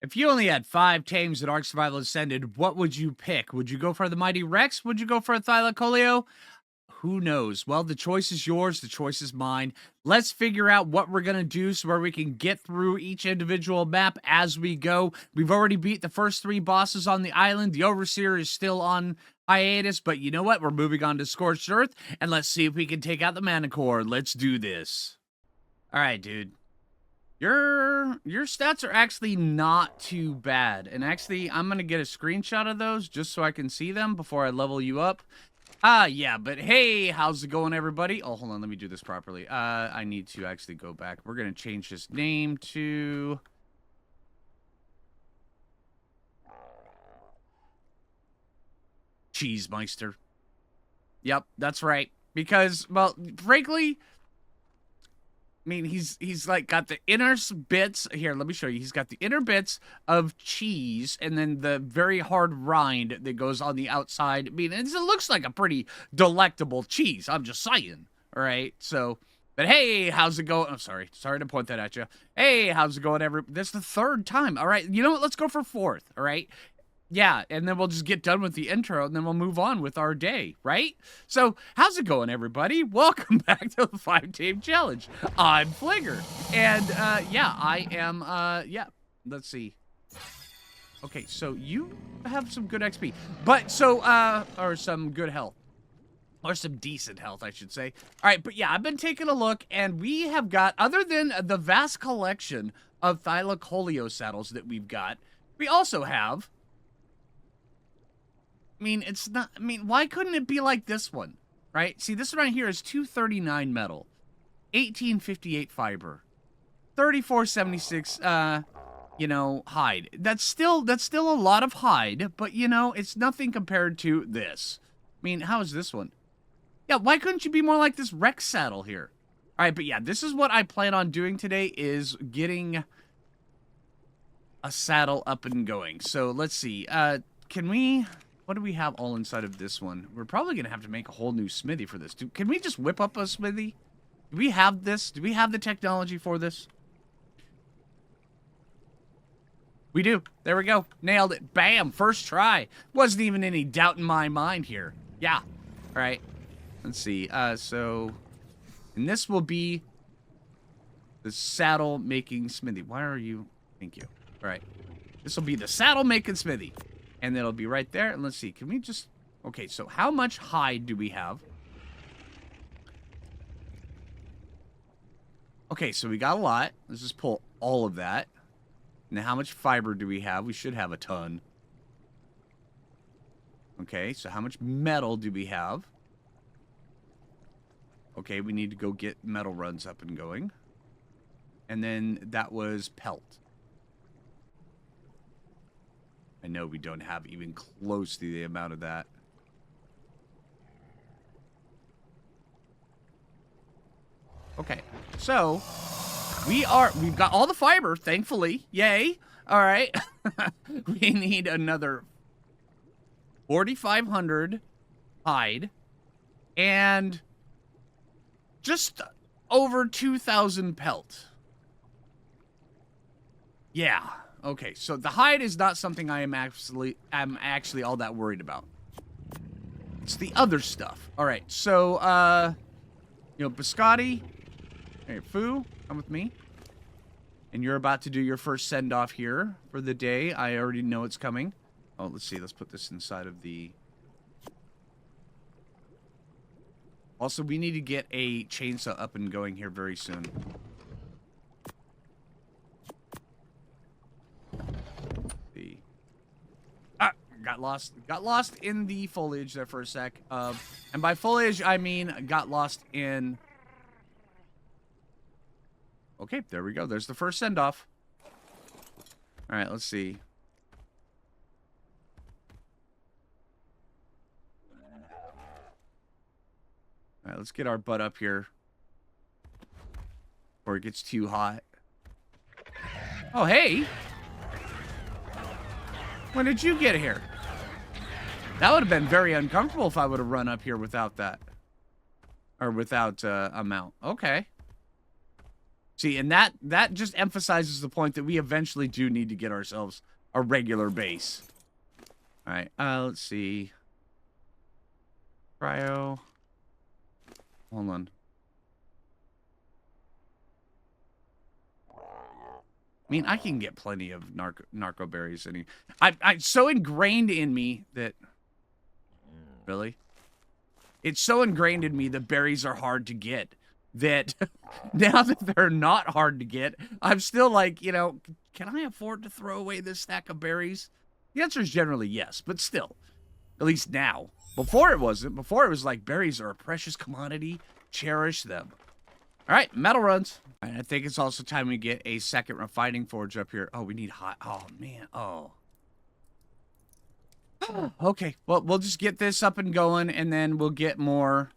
If you only had 5 tames in Ark Survival Ascended, what would you pick? Would you go for the Mighty Rex? Would you go for a Thylacoleo? Who knows? Well, the choice is yours. The choice is mine. Let's figure out what we're going to do so where we can get through each individual map as we go. We've already beat the first 3 bosses on the island. The Overseer is still on hiatus, but you know what? We're moving on to Scorched Earth, and let's see if we can take out the Manicore. Let's do this. All right, dude. Your stats are actually not too bad. And actually, I'm going to get a screenshot of those just so I can see them before I level you up. Yeah, but hey, how's it going, everybody? Oh, hold on, let me do this properly. I need to actually go back. We're going to change this name to... Cheesemeister. Yep, that's right. Because, well, frankly... I mean, he's like got the inner bits here. Let me show you. He's got the inner bits of cheese and then the very hard rind that goes on the outside. I mean, it looks like a pretty delectable cheese. I'm just saying. All right. So, but hey, how's it going? I'm sorry to point that at you. Hey, how's it going, everybody? That's the 3rd time. All right. You know what? Let's go for 4th. All right. Yeah, and then we'll just get done with the intro, and then we'll move on with our day, right? So, how's it going, everybody? Welcome back to the 5-Tame Challenge. I'm Phlinger, and, yeah, I am, yeah, let's see. Okay, so you have some good XP, but, so, or some good health. Or some decent health, I should say. All right, but yeah, I've been taking a look, and we have got, other than the vast collection of Thylacoleo saddles that we've got, we also have... I mean, it's not, I mean, why couldn't it be like this one, right? See, this one right here is 239 metal, 1858 fiber, 3476, you know, hide. That's still a lot of hide, but, you know, it's nothing compared to this. I mean, how is this one? Yeah, why couldn't you be more like this Rex saddle here? All right, but yeah, this is what I plan on doing today, is getting a saddle up and going. So, let's see, can we... What do we have all inside of this one? We're probably going to have to make a whole new smithy for this. Can we just whip up a smithy? Do we have this? Do we have the technology for this? We do. There we go. Nailed it. Bam. First try. Wasn't even any doubt in my mind here. Yeah. All right. Let's see. So, and this will be the saddle making smithy. Why are you? Thank you. All right. This will be the saddle making smithy. And it'll be right there. And let's see. Can we just... Okay, so how much hide do we have? Okay, so we got a lot. Let's just pull all of that. Now, how much fiber do we have? We should have a ton. Okay, so how much metal do we have? Okay, we need to go get metal runs up and going. And then that was pelt. I know we don't have even close to the amount of that. Okay, so we've got all the fiber, thankfully. Yay. All right. We need another 4,500 hide and just over 2,000 pelt. Yeah. Okay, so the hide is not something I'm actually all that worried about. It's the other stuff. All right, so you know, Biscotti, hey, Phoo, come with me. And you're about to do your first send-off here for the day. I already know it's coming. Oh, let's see. Let's put this inside of the... Also, we need to get a chainsaw up and going here very soon. Got lost in the foliage there for a sec. And by foliage, I mean got lost in... Okay, there we go. There's the first send-off. All right, let's see. All right, let's get our butt up here before it gets too hot. Oh, hey. When did you get here? That would have been very uncomfortable if I would have run up here without that. Or without a mount. Okay. See, and that just emphasizes the point that we eventually do need to get ourselves a regular base. All right, let's see. Cryo. Hold on. I mean, I can get plenty of narco berries. I so ingrained in me that... Really? It's so ingrained in me that berries are hard to get. That now that they're not hard to get, I'm still like, you know, can I afford to throw away this stack of berries? The answer is generally yes, but still. At least now. Before it wasn't. Before it was like, berries are a precious commodity. Cherish them. All right, metal runs. All right, I think it's also time we get a second refining forge up here. Oh, we need hot. Oh, man. Oh. Okay, well, we'll just get this up and going, and then we'll get more.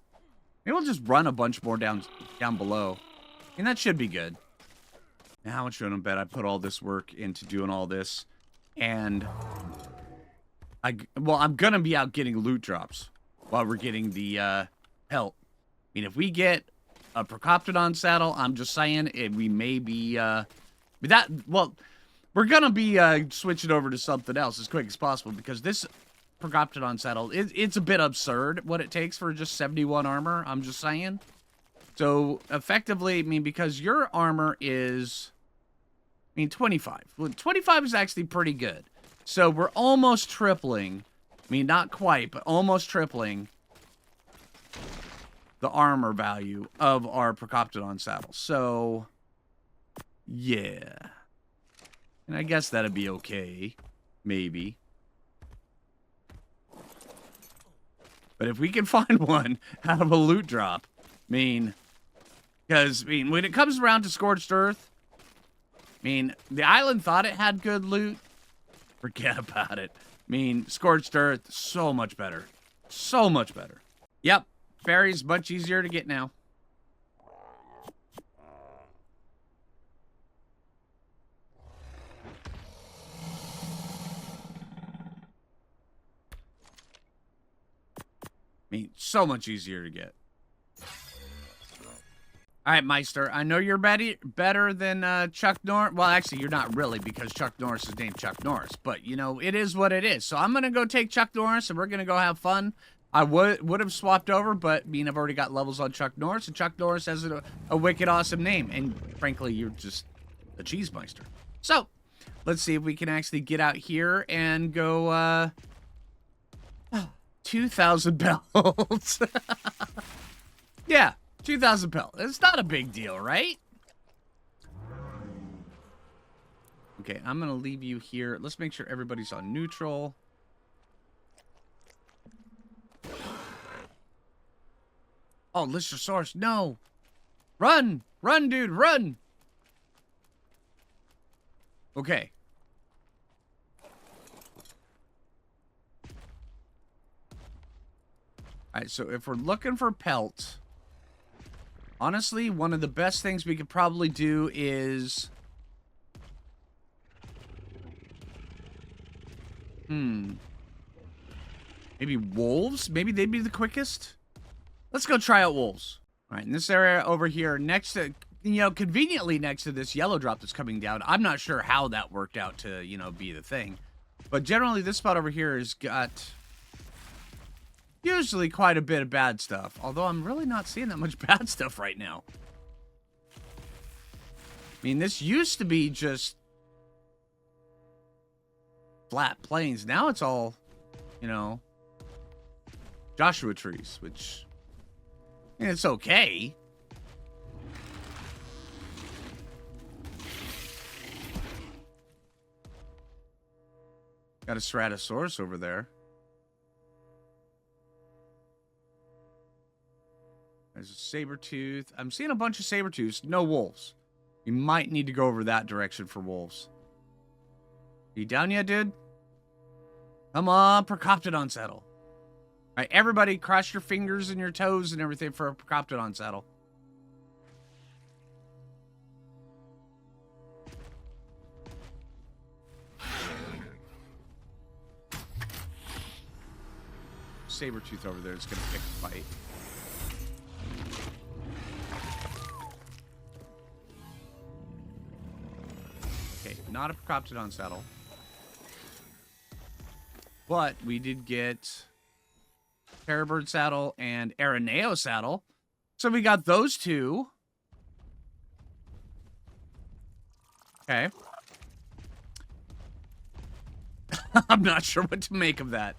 Maybe we'll just run a bunch more down below. And that should be good. Now, how much you want to bet I put all this work into doing all this? And I'm going to be out getting loot drops while we're getting the pelt. I mean, if we get a Procoptodon saddle, I'm just saying, we may be, we're going to be switching over to something else as quick as possible, because this Procoptodon saddle, it's a bit absurd what it takes for just 71 armor, I'm just saying. So, effectively, I mean, because your armor is, 25. Well, 25 is actually pretty good. So, we're almost tripling, not quite, but almost tripling the armor value of our Procoptodon saddle. So, yeah. And I guess that'd be okay. Maybe. But if we can find one out of a loot drop, because, when it comes around to Scorched Earth, the island thought it had good loot. Forget about it. Scorched Earth, so much better. So much better. Yep. Berries much easier to get now. So much easier to get. All right, Meister. I know you're better than Chuck Norris. Well, actually, you're not really, because Chuck Norris is named Chuck Norris. But, it is what it is. So I'm going to go take Chuck Norris, and we're going to go have fun. I would have swapped over, but, I've already got levels on Chuck Norris, and Chuck Norris has a wicked awesome name. And, frankly, you're just a cheese meister. So, let's see if we can actually get out here and go, 2,000 pelts. Yeah, 2,000 pelts. It's not a big deal, right? Okay, I'm going to leave you here. Let's make sure everybody's on neutral. Oh, Listrosaurus, no. Run! Run, dude, run! Okay. Alright, so if we're looking for pelts, honestly, one of the best things we could probably do is... Maybe wolves? Maybe they'd be the quickest? Let's go try out wolves. Alright, in this area over here, next to... conveniently next to this yellow drop that's coming down. I'm not sure how that worked out to, be the thing. But generally, this spot over here has got... usually quite a bit of bad stuff. Although I'm really not seeing that much bad stuff right now. This used to be just flat plains. Now it's all, Joshua trees, which, it's okay. Got a Stratosaurus over there. There's a saber-tooth. I'm seeing a bunch of saber-tooths. No wolves. You might need to go over that direction for wolves. Are you down yet, dude? Come on, Procoptodon saddle. All right, everybody, cross your fingers and your toes and everything for a Procoptodon saddle. Saber-tooth over there is going to pick a fight. not a Procoptodon saddle. But we did get Terrorbird saddle and Araneo saddle. So we got those two. Okay. I'm not sure what to make of that.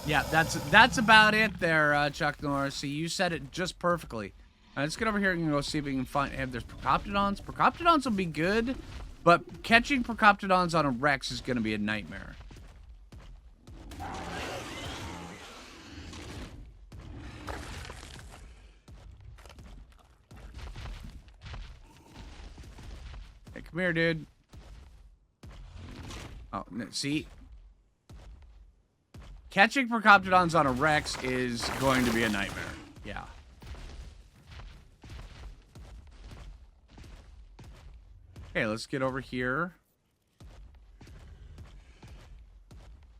Yeah, that's about it there, Chuck Norris. See, you said it just perfectly. Let's get over here and go see if we can find if there's Procoptodons. Procoptodons will be good, but catching Procoptodons on a Rex is going to be a nightmare. Hey, come here, dude. Oh, no, see? Catching Procoptodons on a Rex is going to be a nightmare. Yeah. Okay, let's get over here.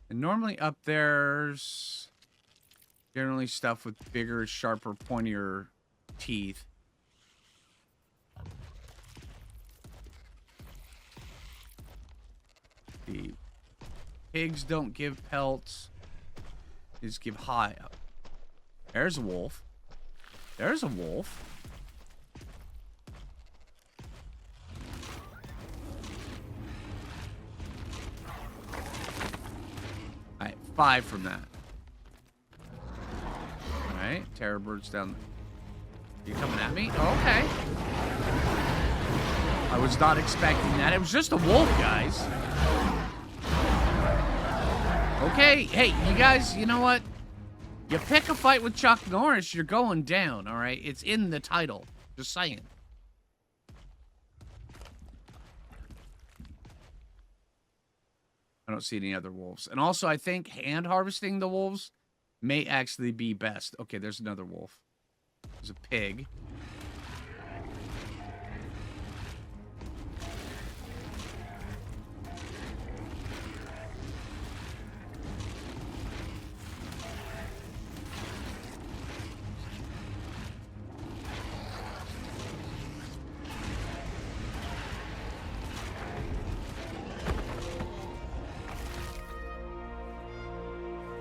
And normally up there's generally stuff with bigger, sharper, pointier teeth. The pigs don't give pelts. They just give high up. There's a wolf. There's a wolf. Alright, 5 from that. Alright, Terrorbird's down. You coming at me? Oh, okay. I was not expecting that. It was just a wolf, guys. Okay, hey, you guys, you know what? You pick a fight with Chuck Norris, you're going down, alright? It's in the title. Just saying. I don't see any other wolves. And also, I think hand harvesting the wolves may actually be best. Okay, there's another wolf. There's a pig.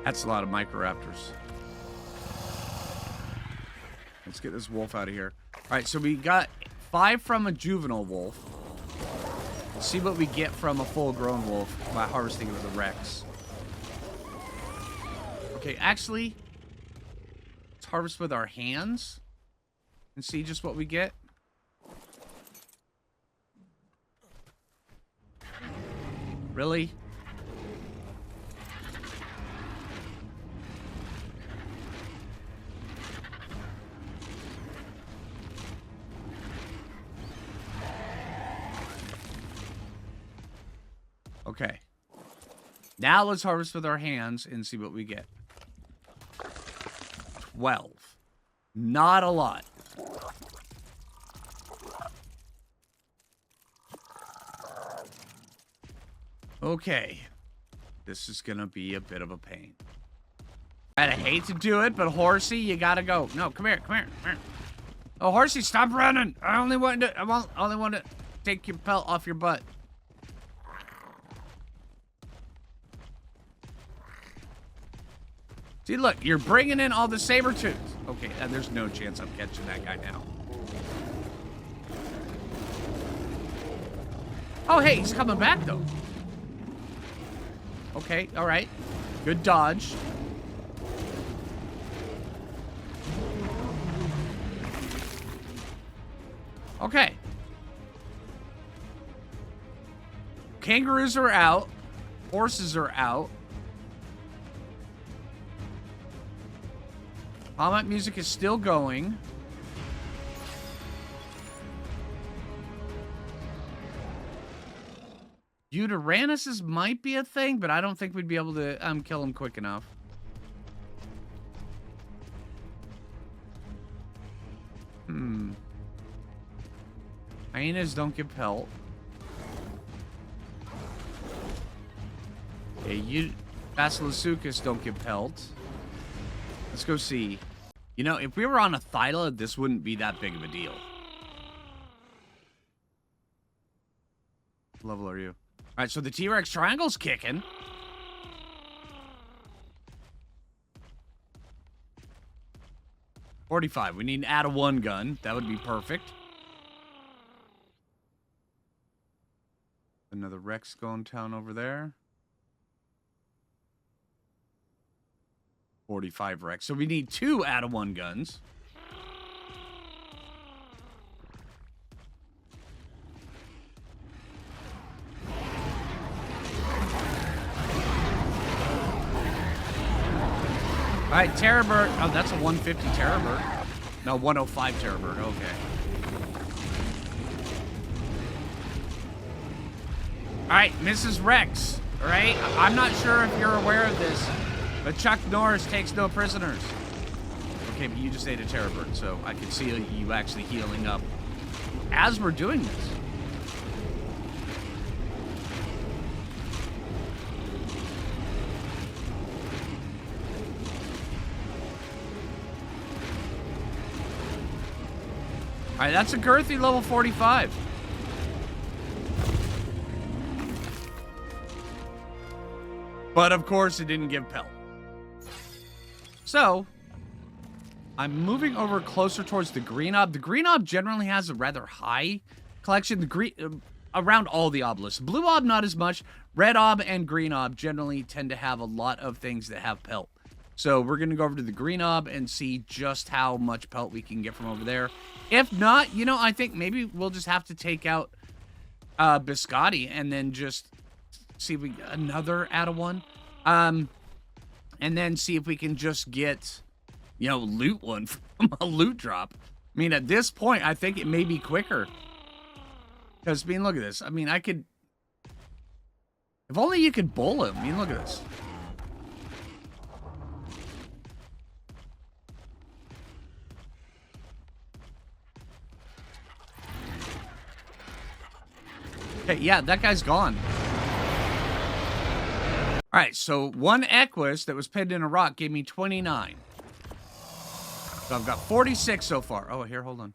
That's a lot of Microraptors. Let's get this wolf out of here. Alright, so we got 5 from a juvenile wolf. Let's see what we get from a full-grown wolf by harvesting with a Rex. Okay, actually, let's harvest with our hands and see just what we get. Really? Okay. Now let's harvest with our hands and see what we get. 12. Not a lot. Okay. This is gonna be a bit of a pain. I hate to do it, but Horsey, you gotta go. No, come here, come here, come here. Oh, Horsey, stop running! I only want to take your pelt off your butt. See, look, you're bringing in all the saber-tooths. Okay, and there's no chance I'm catching that guy now. Oh, hey, he's coming back, though. Okay, all right. Good dodge. Okay. Kangaroos are out. Horses are out. Combat music is still going. Deuteranus's might be a thing, but I don't think we'd be able to kill him quick enough. Hyenas don't give pelt. Okay, Basiliscus don't give pelt. Let's go see. You know, if we were on a Thyla, this wouldn't be that big of a deal. What level are you? All right, so the T-Rex triangle's kicking. $45. We need to add a 1 gun. That would be perfect. Another Rex going down over there. 45 Rex. So we need 2 add a 1 guns. All right, Terror Bird. Oh, that's a 150 Terror Bird. No, 105 Terror Bird. Okay. All right, Mrs. Rex. All right, I'm not sure if you're aware of this, but Chuck Norris takes no prisoners. Okay, but you just ate a Terror Bird, so I can see you actually healing up as we're doing this. All right, that's a girthy level 45. But, of course, it didn't give Pelt. So, I'm moving over closer towards the green ob. The green ob generally has a rather high collection. The green around all the obelisks. Blue ob, not as much. Red ob and green ob generally tend to have a lot of things that have Pelt. So we're going to go over to the green ob and see just how much Pelt we can get from over there. If not, you know, I think maybe we'll just have to take out Biscotti and then just see if we get another add a 1. And then see if we can just get, you know, loot one from a loot drop. I mean, at this point, I think it may be quicker. Because, I mean, look at this. I mean, I could... If only you could bowl him. I mean, look at this. Okay, yeah, that guy's gone. All right, so 1 Equus that was pinned in a rock gave me 29. So I've got 46 so far. Oh, here, hold on.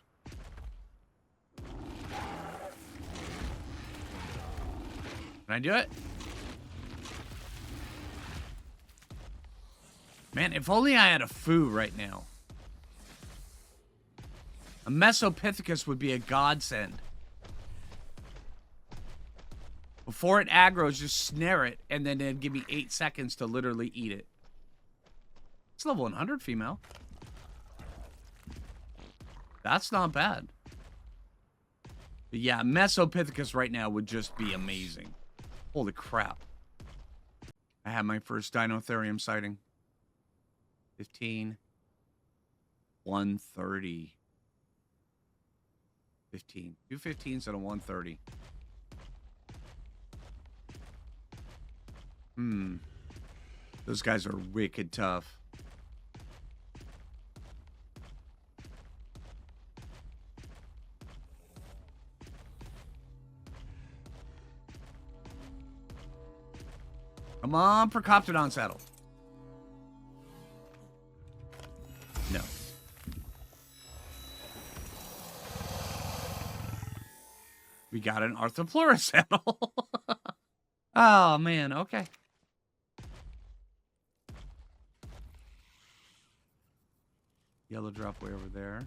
Can I do it? Man, if only I had a Phoo right now. A Mesopithecus would be a godsend. Before it aggroes, just snare it, and then it'd give me 8 seconds to literally eat it. It's level 100 female. That's not bad. But yeah, Mesopithecus right now would just be amazing. Holy crap. I have my first Dinotherium sighting. 15. 130. 15. 2 15s and a 130. Those guys are wicked tough. Come on, Procoptodon saddle. No. We got an Arthropleura saddle. Oh, man. Okay. Yellow drop way over there.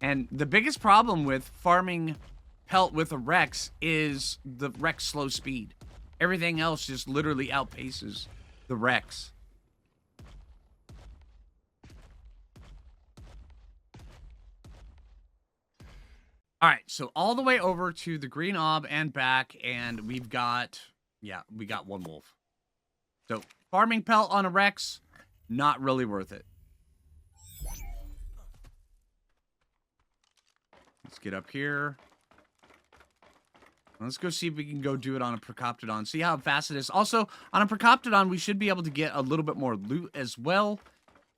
And the biggest problem with farming Pelt with a Rex is the Rex slow speed. Everything else just literally outpaces the Rex. All right, so all the way over to the green ob and back, and we've got, yeah, we got 1 wolf. So farming Pelt on a Rex, not really worth it. Let's get up here. Let's go see if we can go do it on a Procoptodon. See how fast it is. Also, on a Procoptodon, we should be able to get a little bit more loot as well.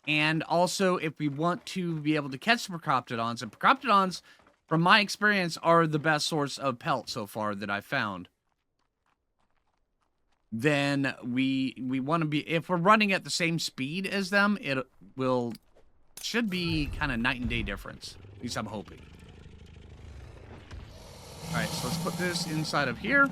And also, if we want to be able to catch the Procoptodons, and Procoptodons from my experience, are the best source of pelt so far that I've found. Then we want to be, if we're running at the same speed as them, it should be kind of night and day difference. At least I'm hoping. All right, so let's put this inside of here.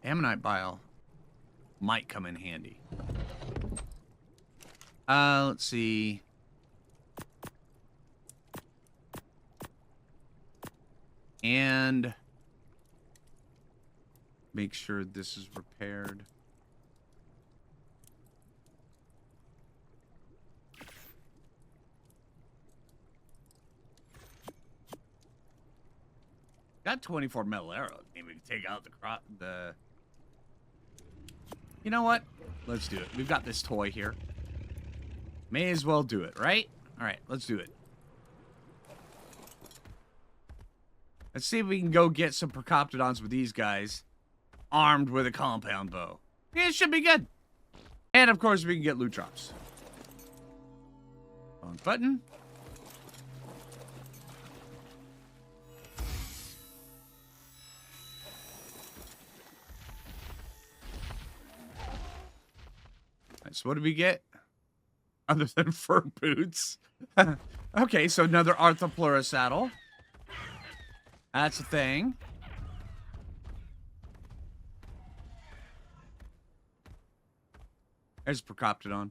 Ammonite bile might come in handy. Let's see. And make sure this is repaired. Got 24 metal arrows. Maybe we can take out the. You know what? Let's do it. We've got this toy here. May as well do it, right? All right, let's do it. Let's see if we can go get some Procoptodons with these guys, armed with a compound bow. Yeah, it should be good. And of course, we can get loot drops. Wrong button. So what did we get? Other than fur boots. Okay, so another Arthropleura saddle. That's a thing. There's Procoptodon.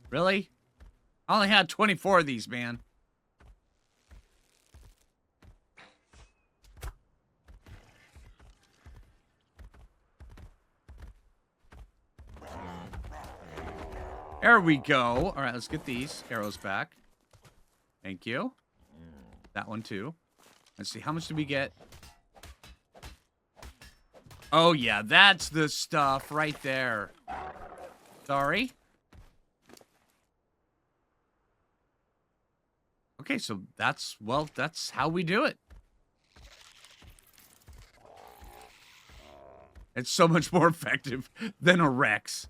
Really? I only had 24 of these, man. There we go. All right, let's get these arrows back. Thank you. That one too. Let's see, how much did we get? Oh yeah, that's the stuff right there. Sorry. Okay, so that's how we do it. It's so much more effective than a Rex.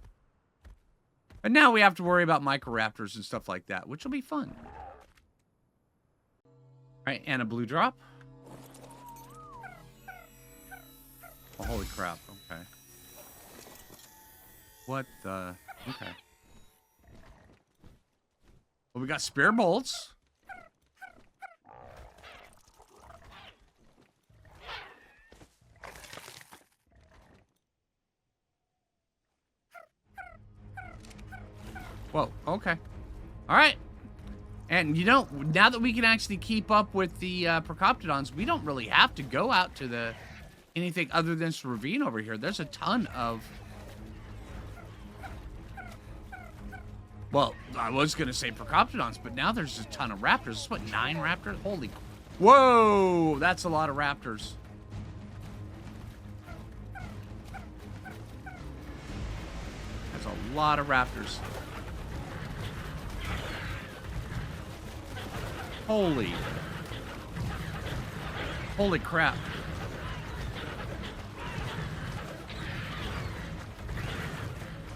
And now we have to worry about Microraptors and stuff like that, which will be fun. All right, and a blue drop. Oh, holy crap, okay. What the... Okay. Well, we got spear bolts. Whoa, okay. All right. And, you know, now that we can actually keep up with the Procoptodons, we don't really have to go out to anything other than this ravine over here. There's a ton of... Well, I was going to say Procoptodons, but now there's a ton of Raptors. It's what, 9 Raptors? Holy... Whoa! That's a lot of Raptors. That's a lot of Raptors. Holy crap.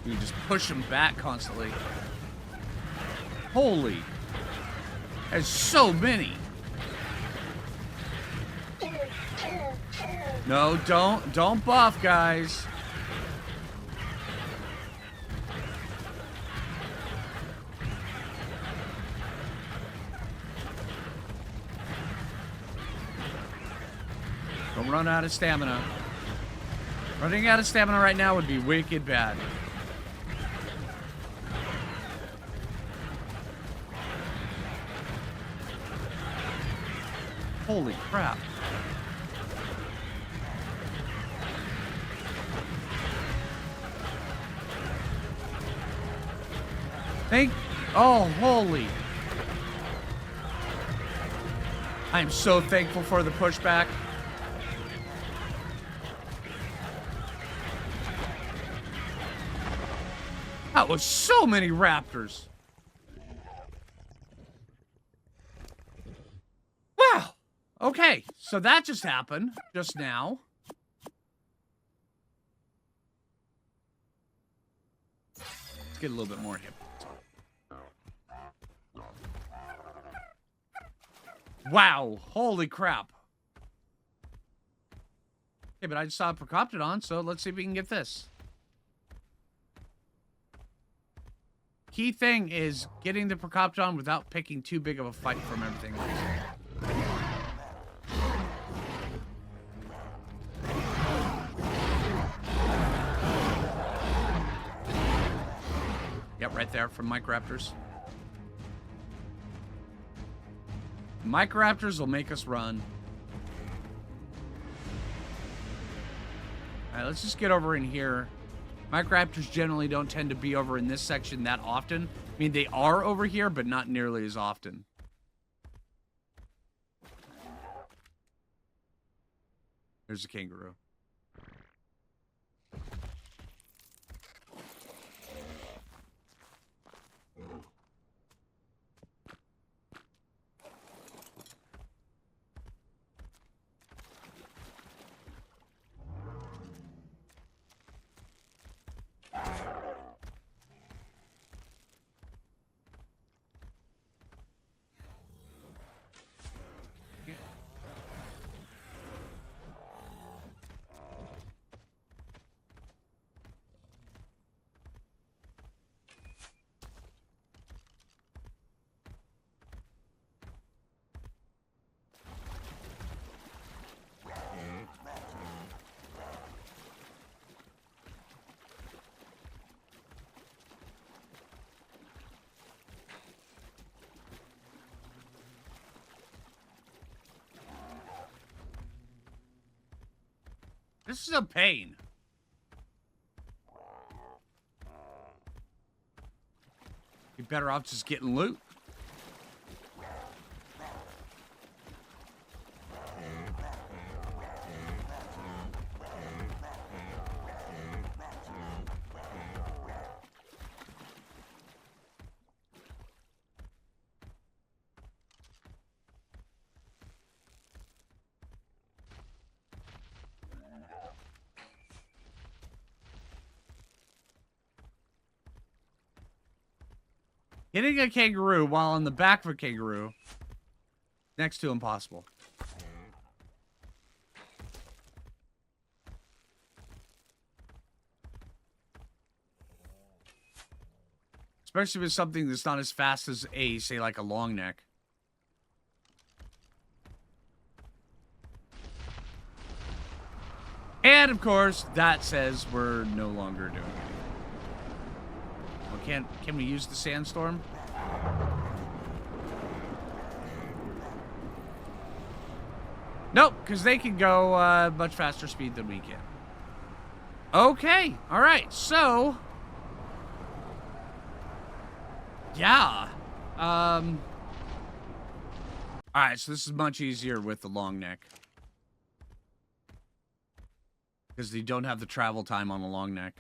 You just push them back constantly. Holy. There's so many. No, don't buff, guys. Don't run out of stamina. Running out of stamina right now would be wicked bad. Holy crap. Oh, holy. I am so thankful for the pushback. That was so many raptors. Wow. Okay, so that just happened just now. Let's get a little bit more hip. Wow, holy crap. Okay, but I just saw a Procoptodon, so let's see if we can get this. Key thing is getting the Procoptodon without picking too big of a fight from everything else. Yep, right there from Raptors. Raptors will make us run. Alright, let's just get over in here. Raptors generally don't tend to be over in this section that often. I mean, they are over here, but not nearly as often. There's a kangaroo. This is a pain. You're better off just getting loot. Hitting a kangaroo while on the back of a kangaroo, next to impossible. Especially with something that's not as fast as a, say, like a long neck. And, of course, that says we're no longer doing it. Can we use the sandstorm? Nope, because they can go much faster speed than we can. Okay, all right, so yeah, all right, so this is much easier with the long neck because you don't have the travel time on the long neck.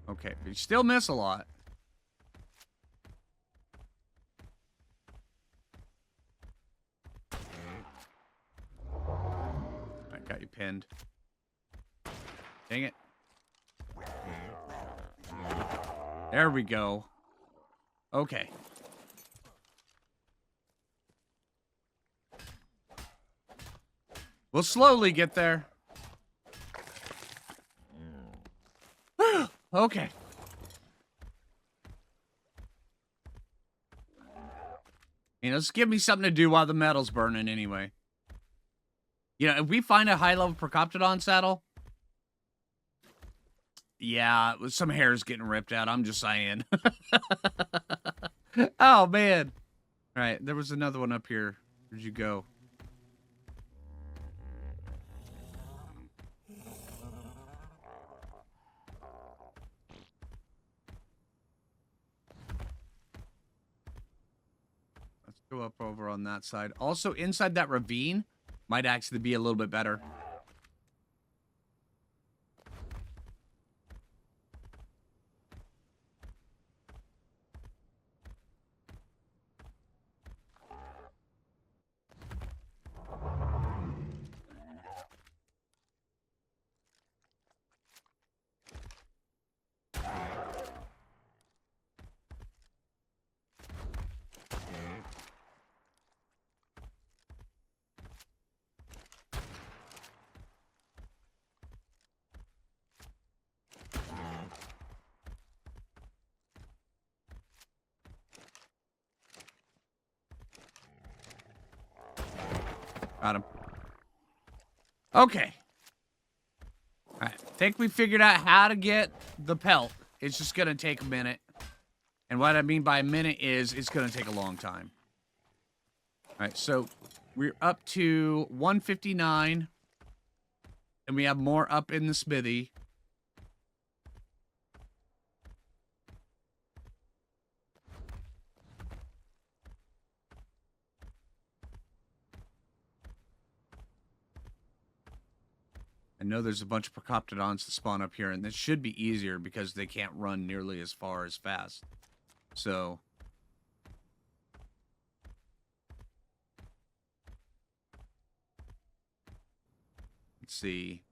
Okay, but you still miss a lot. I got you pinned. Dang it. There we go. Okay. We'll slowly get there. Okay. You know, just give me something to do while the metal's burning anyway. You know, if we find a high-level Procoptodon saddle... Yeah, some hair's getting ripped out, I'm just saying. Oh, man. All right, there was another one up here. Where'd you go? Go up over on that side. Also, inside that ravine might actually be a little bit better. Got him. Okay. All right. Think we figured out how to get the pelt. It's just going to take a minute. And what I mean by a minute is it's going to take a long time. All right. So we're up to 159. And we have more up in the smithy. I know there's a bunch of Procoptodons to spawn up here, and this should be easier because they can't run nearly as far as fast. So... let's see.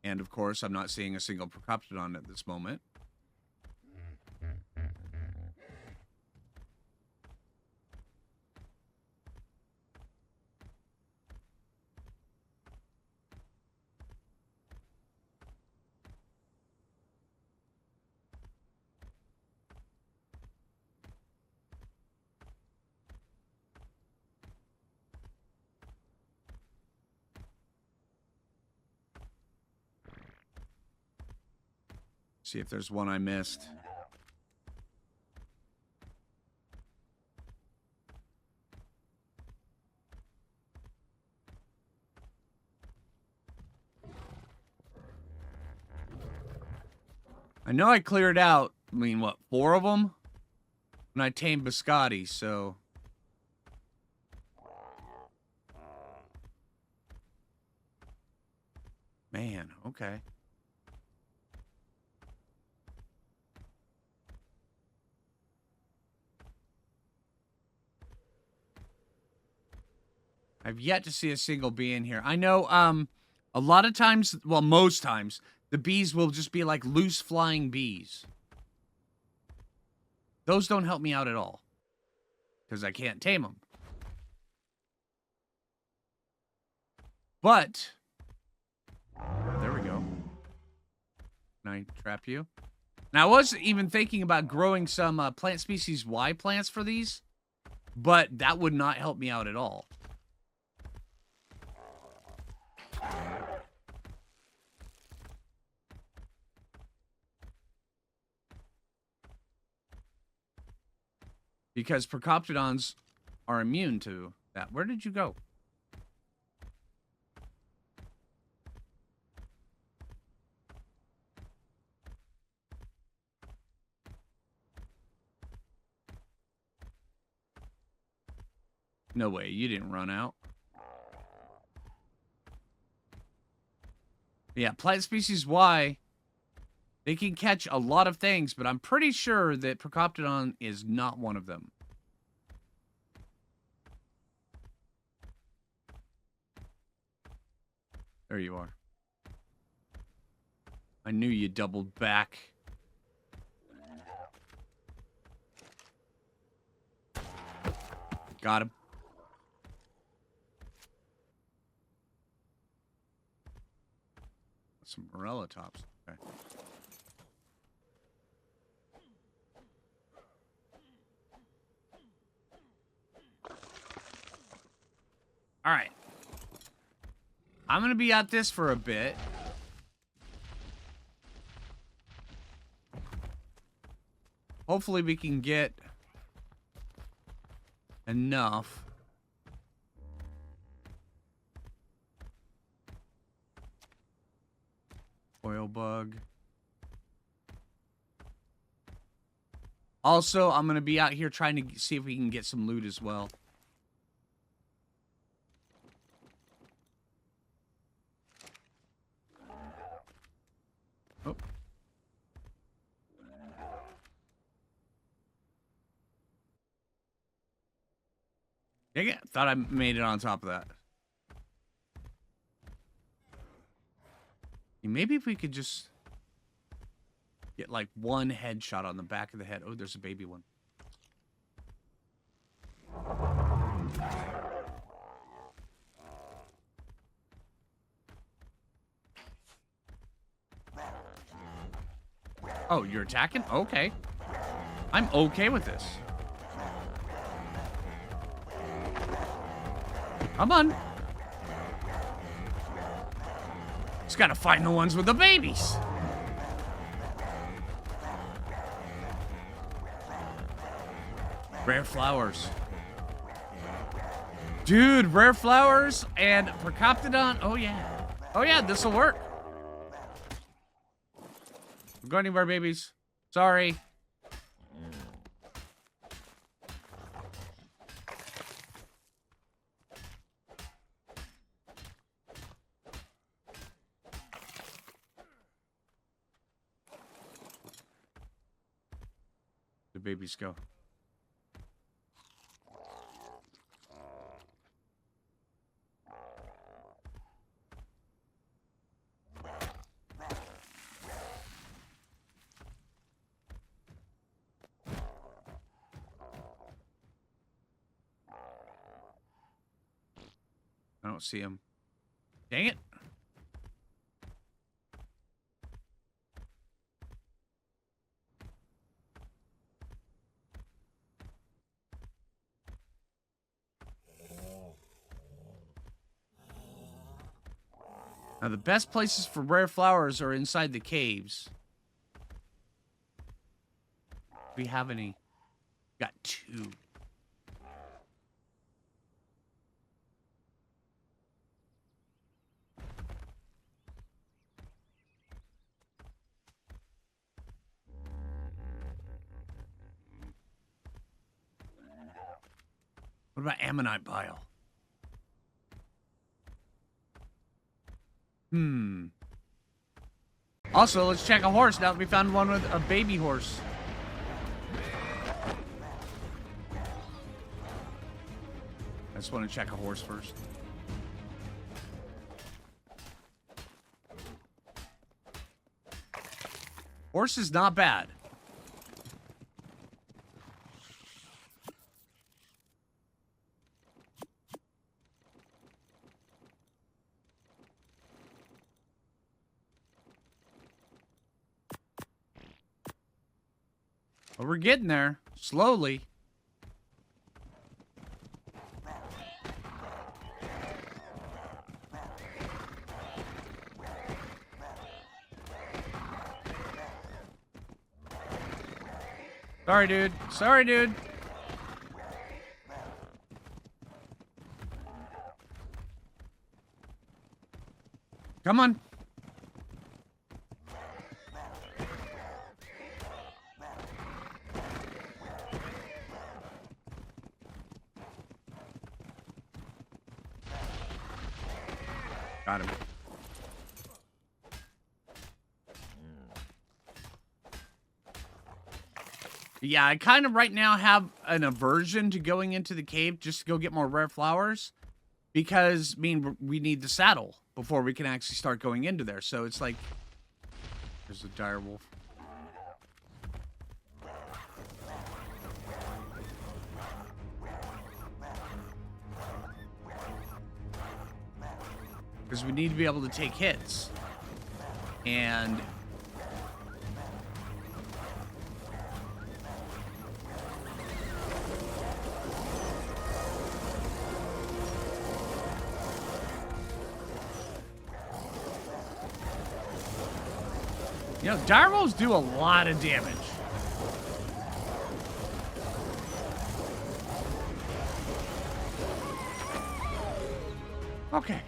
And, of course, I'm not seeing a single Procoptodon at this moment. See if there's one I missed. I know I cleared out, I mean, what, 4 of them? When I tamed Biscotti, so... man, okay. I've yet to see a single bee in here. I know, a lot of times, well, most times, the bees will just be like loose flying bees. Those don't help me out at all. Because I can't tame them. But, there we go. Can I trap you? Now, I was even thinking about growing some plant species Y plants for these. But that would not help me out at all. Because Procoptodons are immune to that. Where did you go? No way, you didn't run out. Yeah, plant species Y, they can catch a lot of things, but I'm pretty sure that Procoptodon is not one of them. There you are. I knew you doubled back. Got him. Some morella tops. Okay. All right. I'm going to be at this for a bit. Hopefully we can get enough. Oil bug. Also, I'm going to be out here trying to see if we can get some loot as well. Oh. Dang it. Thought I made it on top of that. Maybe if we could just get like one headshot on the back of the head. Oh, there's a baby one. Oh, you're attacking? Okay. I'm okay with this. Come on. Just gotta find the ones with the babies. Rare flowers. Dude, rare flowers and Procoptodon. Oh, yeah. Oh, yeah, this'll work. Don't go anywhere, babies. Sorry. The babies go. I don't see him. Dang it. Now, the best places for rare flowers are inside the caves. Do we have any? Got 2. What about ammonite bile? Also, let's check a horse now that we found one with a baby horse. I just want to check a horse first. Horse is not bad. But we're getting there, slowly. Sorry, dude. Sorry, dude. Come on. Got him. Yeah, I kind of right now have an aversion to going into the cave just to go get more rare flowers. Because, I mean, we need the saddle before we can actually start going into there. So it's like... There's a dire wolf. Because we need to be able to take hits. And... You know, dire wolves do a lot of damage. Okay.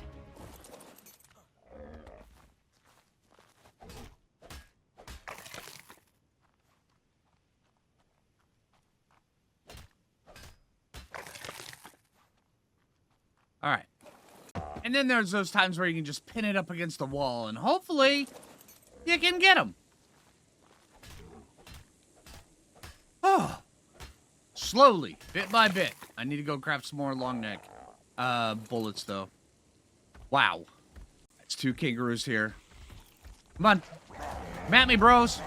And then there's those times where you can just pin it up against the wall, and hopefully you can get them. Oh, slowly, bit by bit. I need to go craft some more long neck bullets, though. Wow. It's 2 kangaroos here. Come on. Come at me, bros.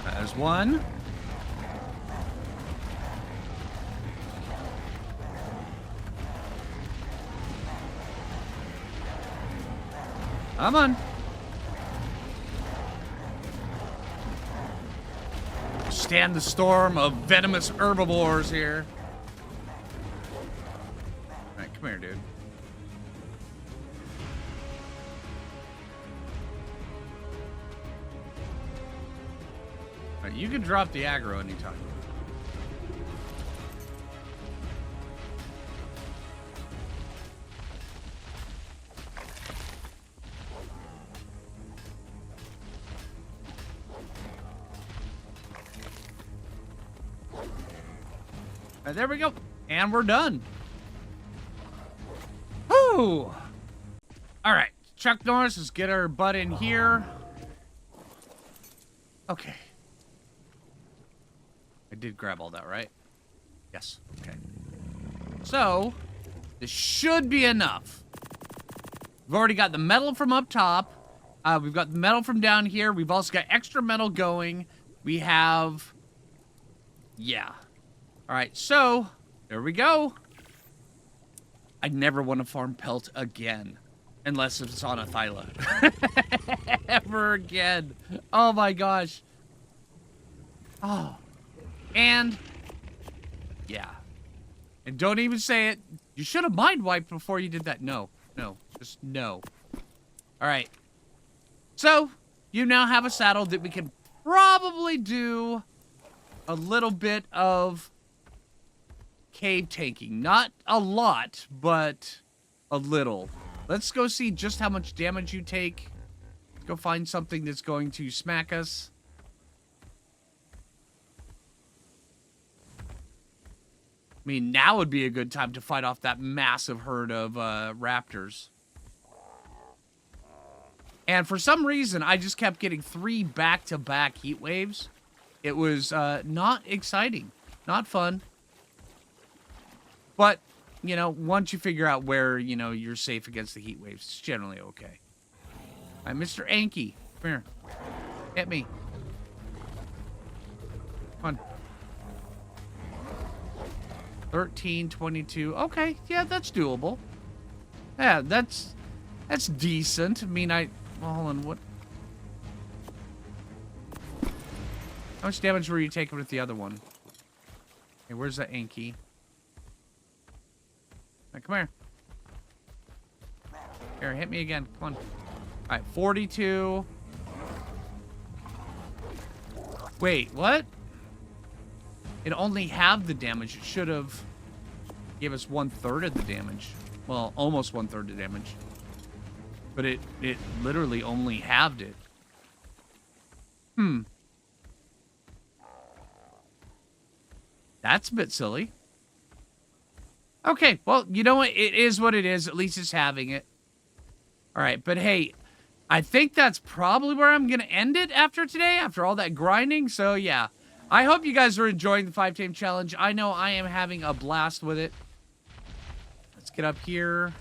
There's one. Come on. Stand the storm of venomous herbivores here. All right, come here, dude. All right, you can drop the aggro anytime. There we go. And we're done. Whew. All right. Chuck Norris, let's get our butt in here. Okay. I did grab all that, right? Yes. Okay. So, this should be enough. We've already got the metal from up top. We've got the metal from down here. We've also got extra metal going. We have... Yeah. All right, so there we go. I never want to farm pelt again, unless it's on a Thyla. Ever again. Oh my gosh. Oh. And, yeah. And don't even say it. You should have mind wiped before you did that. No, no, just no. All right. So, you now have a saddle that we can probably do a little bit of cave tanking. Not a lot, but a little. Let's go see just how much damage you take. Go find something that's going to smack us. I mean, now would be a good time to fight off that massive herd of raptors. And for some reason, I just kept getting 3 back-to-back heat waves. It was not exciting. Not fun. But, you know, once you figure out where, you know, you're safe against the heat waves, it's generally okay. All right, Mr. Anky, come here. Hit me. Come on. 13, 22. Okay, yeah, that's doable. Yeah, that's decent. I mean, well, hold on, what? How much damage were you taking with the other one? Okay, where's that Anky? Right, come here. Here, hit me again. Come on. Alright, 42. Wait, what? It only halved the damage. It should have gave us 1/3 of the damage. Well, almost 1/3 of the damage. But it literally only halved it. That's a bit silly. Okay, well, you know what? It is what it is. At least it's having it. All right, but hey, I think that's probably where I'm going to end it after today, after all that grinding. So, yeah. I hope you guys are enjoying the 5 Tame Challenge. I know I am having a blast with it. Let's get up here.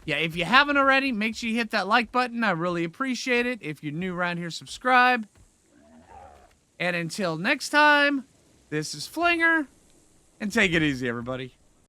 Yeah, if you haven't already, make sure you hit that like button. I really appreciate it. If you're new around here, subscribe. And until next time, this is Phlinger. And take it easy, everybody.